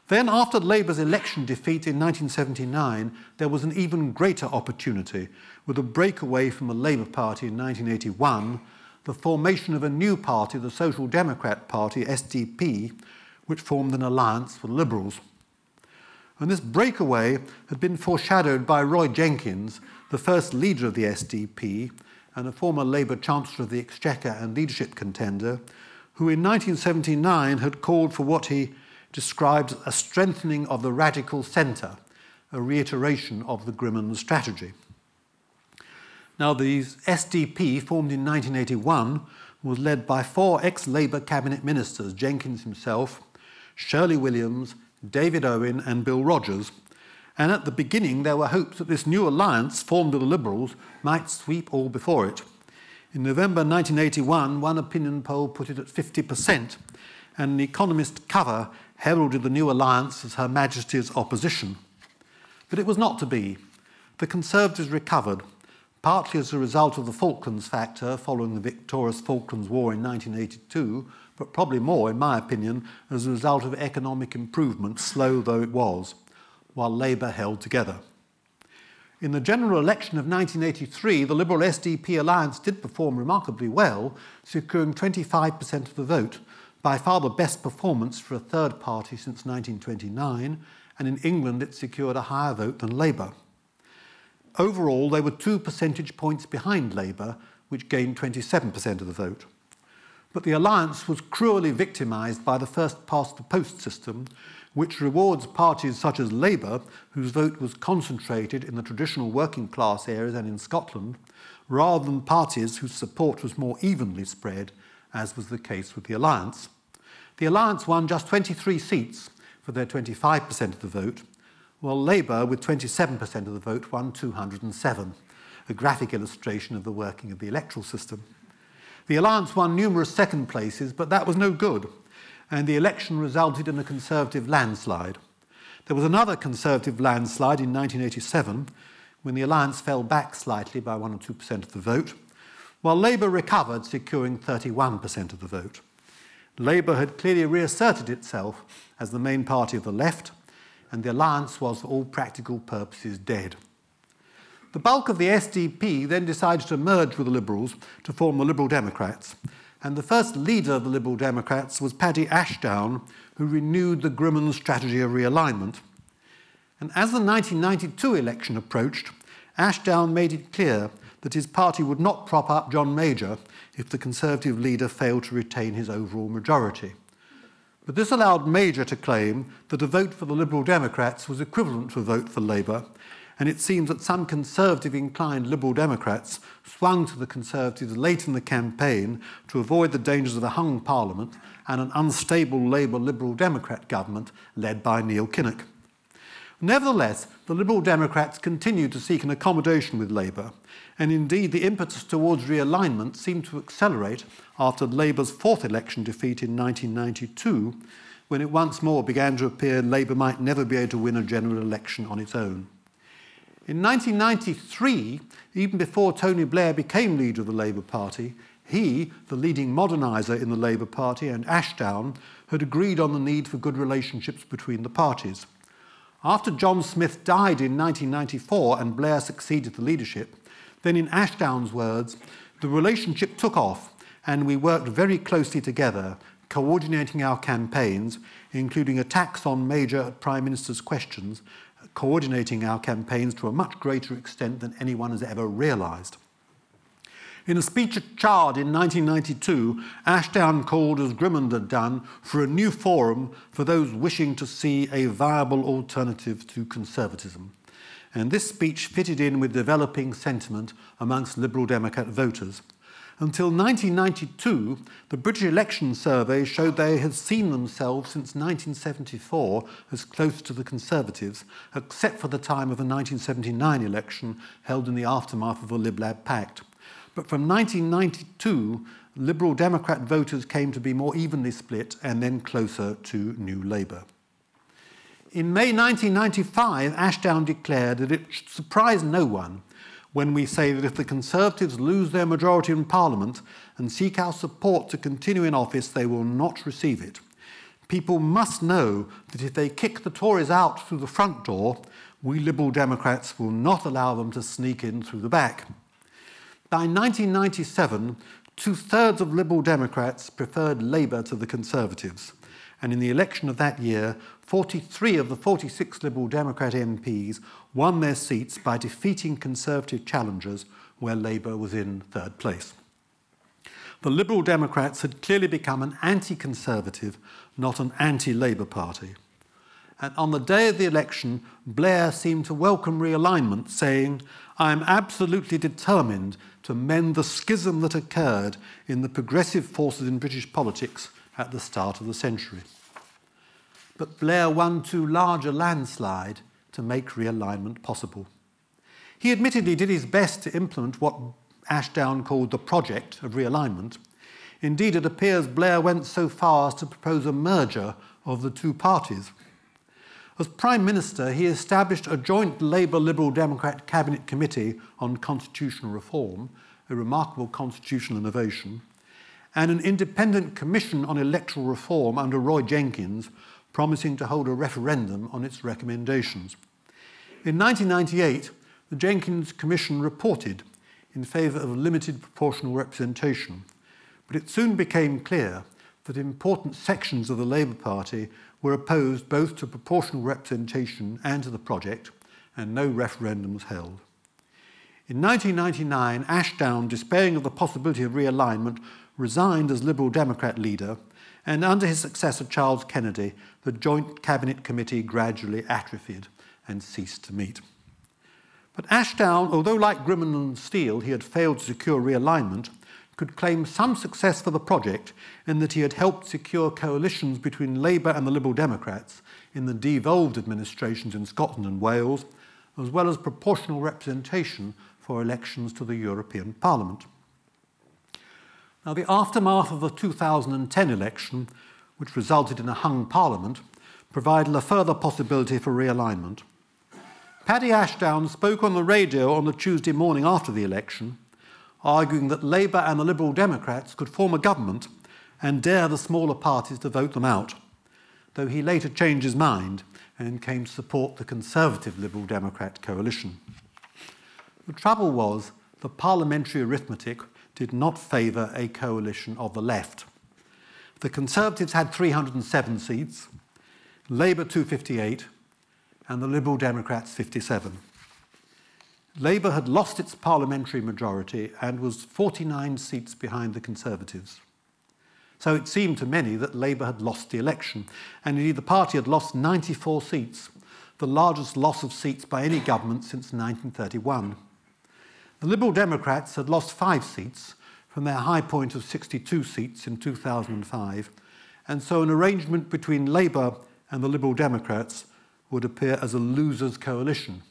Then, after Labour's election defeat in 1979, there was an even greater opportunity, with a breakaway from the Labour Party in 1981, the formation of a new party, the Social Democrat Party, SDP, which formed an alliance with Liberals. And this breakaway had been foreshadowed by Roy Jenkins, the first leader of the SDP, and a former Labour Chancellor of the Exchequer and leadership contender, who in 1979 had called for what he described a strengthening of the radical centre, a reiteration of the Grimmond strategy. Now, the SDP, formed in 1981, was led by 4 ex-Labour cabinet ministers, Jenkins himself, Shirley Williams, David Owen and Bill Rogers, and at the beginning there were hopes that this new alliance formed with the Liberals might sweep all before it. In November 1981, one opinion poll put it at 50%, and the Economist cover heralded the new alliance as Her Majesty's opposition. But it was not to be. The Conservatives recovered, partly as a result of the Falklands factor following the victorious Falklands War in 1982, but probably more, in my opinion, as a result of economic improvement, slow though it was, while Labour held together. In the general election of 1983, the Liberal-SDP alliance did perform remarkably well, securing 25% of the vote, by far the best performance for a third party since 1929, and in England it secured a higher vote than Labour. Overall, they were 2 percentage points behind Labour, which gained 27% of the vote. But the alliance was cruelly victimised by the first-past-the-post system, which rewards parties such as Labour, whose vote was concentrated in the traditional working-class areas and in Scotland, rather than parties whose support was more evenly spread, as was the case with the alliance. The alliance won just 23 seats for their 25% of the vote, while Labour, with 27% of the vote, won 207, a graphic illustration of the working of the electoral system. The alliance won numerous second places, but that was no good, and the election resulted in a Conservative landslide. There was another Conservative landslide in 1987, when the alliance fell back slightly by 1 or 2% of the vote, while Labour recovered, securing 31% of the vote. Labour had clearly reasserted itself as the main party of the left, and the alliance was, for all practical purposes, dead. The bulk of the SDP then decided to merge with the Liberals to form the Liberal Democrats, and the first leader of the Liberal Democrats was Paddy Ashdown, who renewed the Grimmond strategy of realignment. And as the 1992 election approached, Ashdown made it clear that his party would not prop up John Major if the Conservative leader failed to retain his overall majority. But this allowed Major to claim that a vote for the Liberal Democrats was equivalent to a vote for Labour, and it seems that some Conservative-inclined Liberal Democrats swung to the Conservatives late in the campaign to avoid the dangers of a hung Parliament and an unstable Labour-Liberal Democrat government led by Neil Kinnock. Nevertheless, the Liberal Democrats continued to seek an accommodation with Labour, and indeed the impetus towards realignment seemed to accelerate after Labour's fourth election defeat in 1992, when it once more began to appear Labour might never be able to win a general election on its own. In 1993, even before Tony Blair became leader of the Labour Party, he, the leading moderniser in the Labour Party, and Ashdown had agreed on the need for good relationships between the parties. After John Smith died in 1994 and Blair succeeded the leadership, then in Ashdown's words, the relationship took off and we worked very closely together, coordinating our campaigns, including attacks on Major Prime Minister's questions, coordinating our campaigns to a much greater extent than anyone has ever realised. In a speech at Chard in 1992, Ashdown called, as Grimmond had done, for a new forum for those wishing to see a viable alternative to conservatism. And this speech fitted in with developing sentiment amongst Liberal Democrat voters. Until 1992, the British election survey showed they had seen themselves since 1974 as close to the Conservatives, except for the time of the 1979 election held in the aftermath of the Lib-Lab Pact. But from 1992, Liberal Democrat voters came to be more evenly split and then closer to New Labour. In May 1995, Ashdown declared that it should surprise no one when we say that if the Conservatives lose their majority in Parliament and seek our support to continue in office, they will not receive it. People must know that if they kick the Tories out through the front door, we Liberal Democrats will not allow them to sneak in through the back. By 1997, two-thirds of Liberal Democrats preferred Labour to the Conservatives, and in the election of that year, 43 of the 46 Liberal Democrat MPs won their seats by defeating Conservative challengers where Labour was in third place. The Liberal Democrats had clearly become an anti-Conservative, not an anti-Labour party. And on the day of the election, Blair seemed to welcome realignment, saying, "I am absolutely determined to mend the schism that occurred in the progressive forces in British politics at the start of the century." But Blair won too large a landslide to make realignment possible. He admittedly did his best to implement what Ashdown called the project of realignment. Indeed, it appears Blair went so far as to propose a merger of the two parties. As Prime Minister, he established a joint Labour-Liberal Democrat Cabinet Committee on Constitutional Reform, a remarkable constitutional innovation, and an independent commission on electoral reform under Roy Jenkins, promising to hold a referendum on its recommendations. In 1998, the Jenkins Commission reported in favour of limited proportional representation, but it soon became clear that important sections of the Labour Party were opposed both to proportional representation and to the project, and no referendums held. In 1999, Ashdown, despairing of the possibility of realignment, resigned as Liberal Democrat leader, and under his successor Charles Kennedy, the Joint Cabinet Committee gradually atrophied and ceased to meet. But Ashdown, although like Grimmond and Steele he had failed to secure realignment, could claim some success for the project in that he had helped secure coalitions between Labour and the Liberal Democrats in the devolved administrations in Scotland and Wales, as well as proportional representation for elections to the European Parliament. Now, the aftermath of the 2010 election, which resulted in a hung Parliament, provided a further possibility for realignment. Paddy Ashdown spoke on the radio on the Tuesday morning after the election, arguing that Labour and the Liberal Democrats could form a government and dare the smaller parties to vote them out, though he later changed his mind and came to support the Conservative Liberal Democrat coalition. The trouble was the parliamentary arithmetic did not favour a coalition of the left. The Conservatives had 307 seats, Labour 258, and the Liberal Democrats 57. Labour had lost its parliamentary majority and was 49 seats behind the Conservatives. So it seemed to many that Labour had lost the election, and indeed the party had lost 94 seats, the largest loss of seats by any government since 1931. The Liberal Democrats had lost 5 seats from their high point of 62 seats in 2005, and so an arrangement between Labour and the Liberal Democrats would appear as a losers' coalition,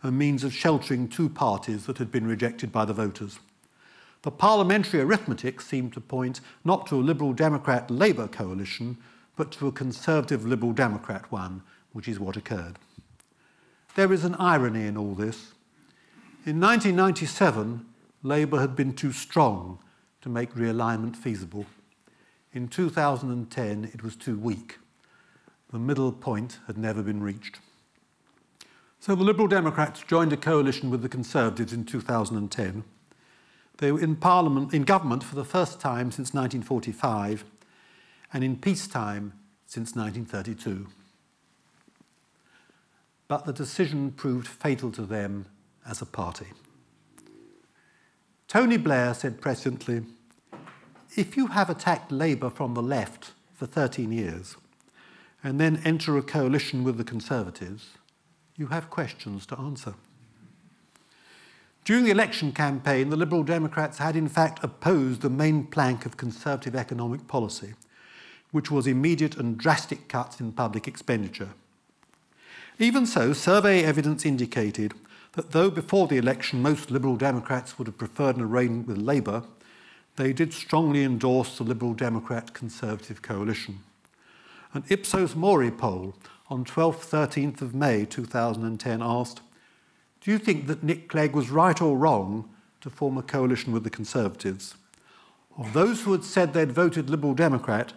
a means of sheltering two parties that had been rejected by the voters. The parliamentary arithmetic seemed to point not to a Liberal Democrat-Labour coalition, but to a Conservative Liberal Democrat one, which is what occurred. There is an irony in all this. In 1997, Labour had been too strong to make realignment feasible. In 2010, it was too weak. The middle point had never been reached. So the Liberal Democrats joined a coalition with the Conservatives in 2010. They were in government for the first time since 1945, and in peacetime since 1932. But the decision proved fatal to them as a party. Tony Blair said presciently, "If you have attacked Labour from the left for 13 years, and then enter a coalition with the Conservatives, you have questions to answer." During the election campaign, the Liberal Democrats had in fact opposed the main plank of Conservative economic policy, which was immediate and drastic cuts in public expenditure. Even so, survey evidence indicated that though before the election most Liberal Democrats would have preferred an arrangement with Labour, they did strongly endorse the Liberal Democrat-Conservative coalition. An Ipsos Mori poll on 12th-13th of May 2010 asked, "Do you think that Nick Clegg was right or wrong to form a coalition with the Conservatives?" Of those who had said they'd voted Liberal Democrat,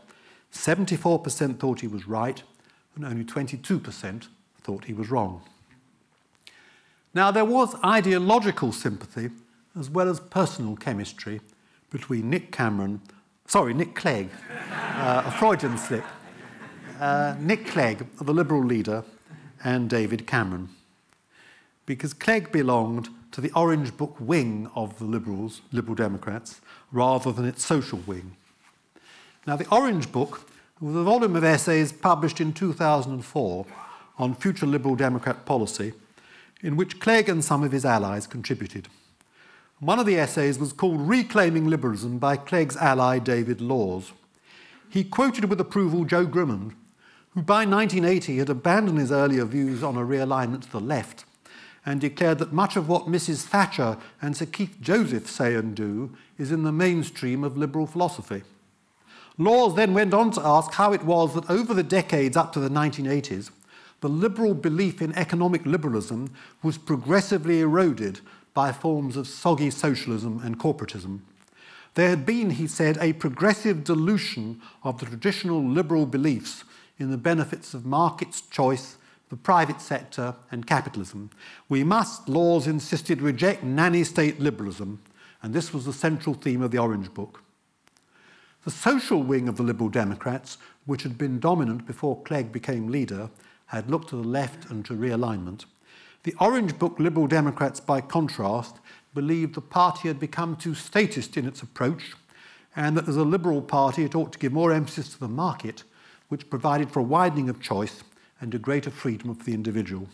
74% thought he was right and only 22% thought he was wrong. Now, there was ideological sympathy as well as personal chemistry between Nick Clegg, a Freudian slip, Nick Clegg, the Liberal leader, and David Cameron. Because Clegg belonged to the Orange Book wing of the Liberal Democrats, rather than its social wing. Now, the Orange Book was a volume of essays published in 2004 on future Liberal Democrat policy, in which Clegg and some of his allies contributed. One of the essays was called Reclaiming Liberalism by Clegg's ally David Laws. He quoted with approval Joe Grimond, who by 1980 had abandoned his earlier views on a realignment to the left and declared that much of what Mrs. Thatcher and Sir Keith Joseph say and do is in the mainstream of liberal philosophy. Laws then went on to ask how it was that over the decades up to the 1980s, the liberal belief in economic liberalism was progressively eroded by forms of soggy socialism and corporatism. There had been, he said, a progressive dilution of the traditional liberal beliefs in the benefits of markets, choice, the private sector and capitalism. We must, Laws insisted, reject nanny state liberalism, and this was the central theme of the Orange Book. The social wing of the Liberal Democrats, which had been dominant before Clegg became leader, had looked to the left and to realignment. The Orange Book Liberal Democrats, by contrast, believed the party had become too statist in its approach, and that as a liberal party it ought to give more emphasis to the market, which provided for a widening of choice and a greater freedom for the individual.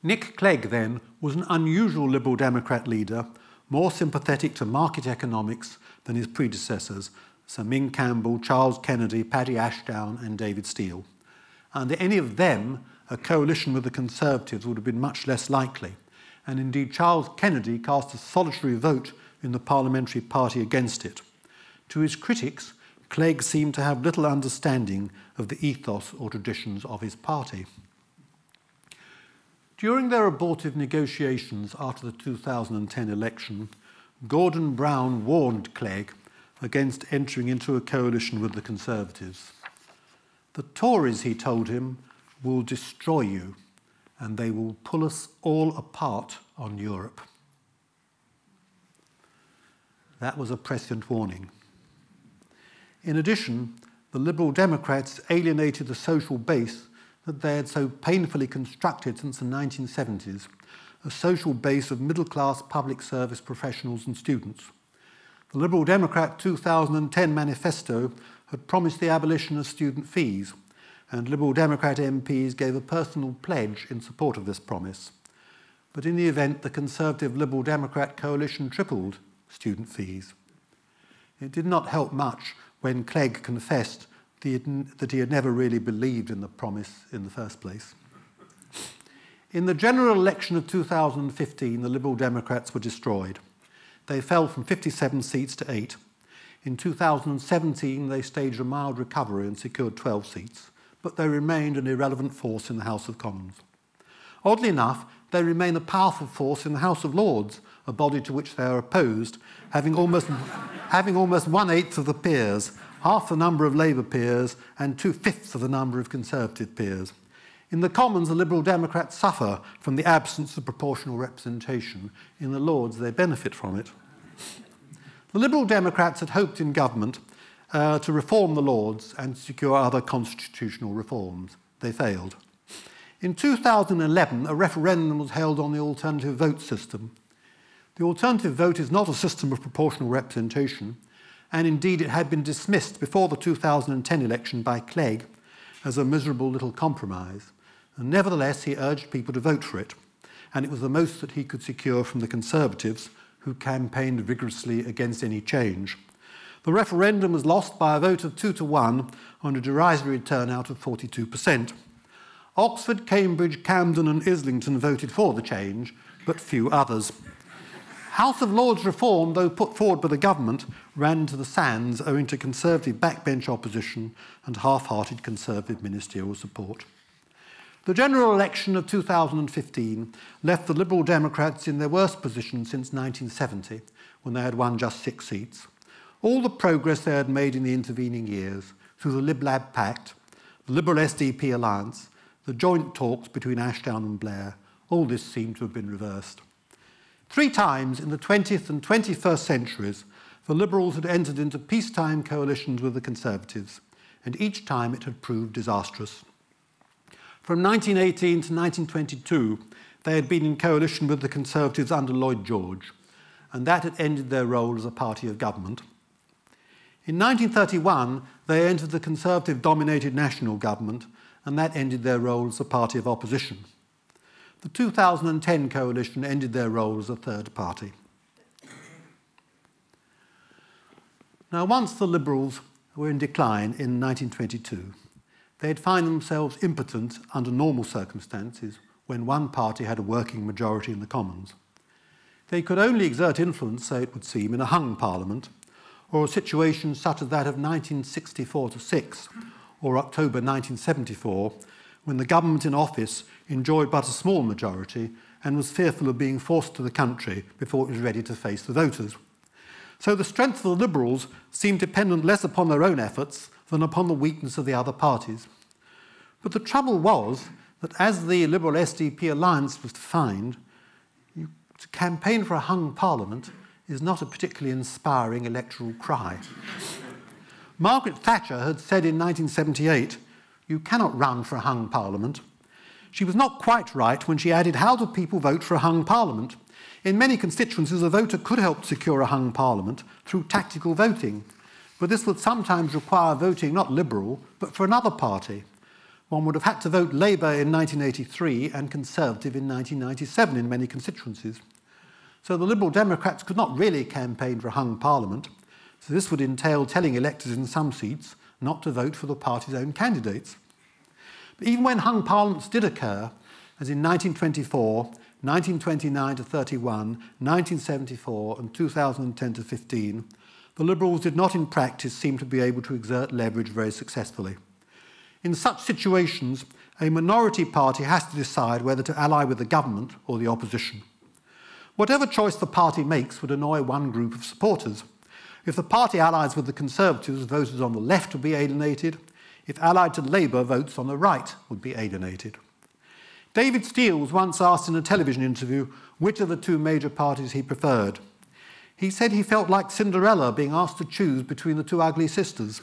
Nick Clegg, then, was an unusual Liberal Democrat leader, more sympathetic to market economics than his predecessors, Sir Ming Campbell, Charles Kennedy, Paddy Ashdown and David Steele. Under any of them, a coalition with the Conservatives would have been much less likely, and indeed Charles Kennedy cast a solitary vote in the parliamentary party against it. To his critics, Clegg seemed to have little understanding of the ethos or traditions of his party. During their abortive negotiations after the 2010 election, Gordon Brown warned Clegg against entering into a coalition with the Conservatives. The Tories, he told him, will destroy you, and they will pull us all apart on Europe. That was a prescient warning. In addition, the Liberal Democrats alienated the social base that they had so painfully constructed since the 1970s, a social base of middle-class public service professionals and students. The Liberal Democrat 2010 manifesto had promised the abolition of student fees, and Liberal Democrat MPs gave a personal pledge in support of this promise. But in the event, the Conservative Liberal Democrat coalition tripled student fees. It did not help much when Clegg confessed that he had never really believed in the promise in the first place. In the general election of 2015, the Liberal Democrats were destroyed. They fell from 57 seats to 8. In 2017, they staged a mild recovery and secured 12 seats, but they remained an irrelevant force in the House of Commons. Oddly enough, they remain a powerful force in the House of Lords, a body to which they are opposed, having almost 1/8 of the peers, half the number of Labour peers, and 2/5 of the number of Conservative peers. In the Commons, the Liberal Democrats suffer from the absence of proportional representation. In the Lords, they benefit from it. The Liberal Democrats had hoped in government to reform the Lords and secure other constitutional reforms. They failed. In 2011, a referendum was held on the alternative vote system. The alternative vote is not a system of proportional representation, and indeed it had been dismissed before the 2010 election by Clegg as a miserable little compromise. And nevertheless, he urged people to vote for it, and it was the most that he could secure from the Conservatives, who campaigned vigorously against any change. The referendum was lost by a vote of 2-1 on a derisory turnout of 42%. Oxford, Cambridge, Camden and Islington voted for the change, but few others. House of Lords reform, though put forward by the government, ran into the sands owing to Conservative backbench opposition and half-hearted Conservative ministerial support. The general election of 2015 left the Liberal Democrats in their worst position since 1970, when they had won just 6 seats. All the progress they had made in the intervening years, through the Lib-Lab Pact, the Liberal-SDP alliance, the joint talks between Ashdown and Blair, all this seemed to have been reversed. 3 times in the 20th and 21st centuries, the Liberals had entered into peacetime coalitions with the Conservatives, and each time it had proved disastrous. From 1918 to 1922, they had been in coalition with the Conservatives under Lloyd-George, and that had ended their role as a party of government. In 1931, they entered the Conservative-dominated national government, and that ended their role as a party of opposition. The 2010 coalition ended their role as a third party. Now, once the Liberals were in decline in 1922, they'd find themselves impotent under normal circumstances when one party had a working majority in the Commons. They could only exert influence, so it would seem, in a hung parliament, or a situation such as that of 1964-6 or October 1974, when the government in office enjoyed but a small majority and was fearful of being forced to the country before it was ready to face the voters. So the strength of the Liberals seemed dependent less upon their own efforts than upon the weakness of the other parties. But the trouble was that as the Liberal-SDP alliance was defined, to campaign for a hung parliament is not a particularly inspiring electoral cry. Margaret Thatcher had said in 1978, "You cannot run for a hung parliament." She was not quite right when she added, "How do people vote for a hung parliament?" In many constituencies, a voter could help secure a hung parliament through tactical voting, but this would sometimes require voting not Liberal, but for another party. One would have had to vote Labour in 1983 and Conservative in 1997 in many constituencies. So the Liberal Democrats could not really campaign for a hung parliament, so this would entail telling electors in some seats not to vote for the party's own candidates. But even when hung parliaments did occur, as in 1924, 1929-31, 1974 and 2010-15, the Liberals did not in practice seem to be able to exert leverage very successfully. In such situations, a minority party has to decide whether to ally with the government or the opposition. Whatever choice the party makes would annoy one group of supporters. If the party allies with the Conservatives, voters on the left would be alienated. If allied to Labour, votes on the right would be alienated. David Steele was once asked in a television interview which of the two major parties he preferred. He said he felt like Cinderella being asked to choose between the two ugly sisters.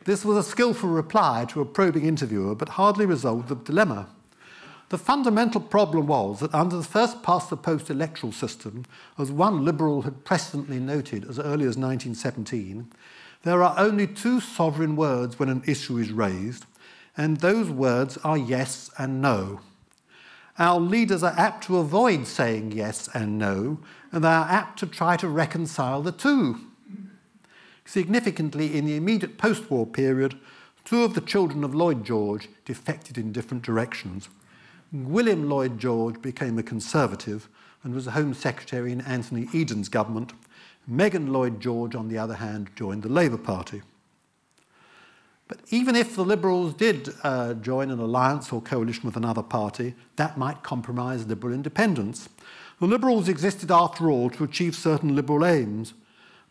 This was a skillful reply to a probing interviewer, but hardly resolved the dilemma. The fundamental problem was that under the first past-the-post electoral system, as one Liberal had presciently noted as early as 1917, there are only two sovereign words when an issue is raised, and those words are yes and no. Our leaders are apt to avoid saying yes and no, and they are apt to try to reconcile the two. Significantly, in the immediate post-war period, two of the children of Lloyd-George defected in different directions. William Lloyd-George became a Conservative and was the Home Secretary in Anthony Eden's government. Megan Lloyd-George, on the other hand, joined the Labour Party. But even if the Liberals did join an alliance or coalition with another party, that might compromise Liberal independence. The Liberals existed, after all, to achieve certain Liberal aims.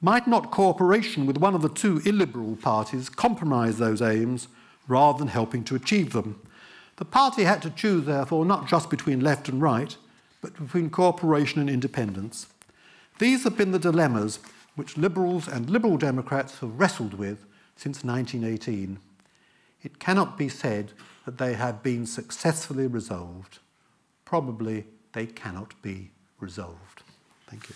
Might not cooperation with one of the two illiberal parties compromise those aims rather than helping to achieve them? The party had to choose, therefore, not just between left and right, but between cooperation and independence. These have been the dilemmas which Liberals and Liberal Democrats have wrestled with since 1918. It cannot be said that they have been successfully resolved. Probably they cannot be resolved. Thank you.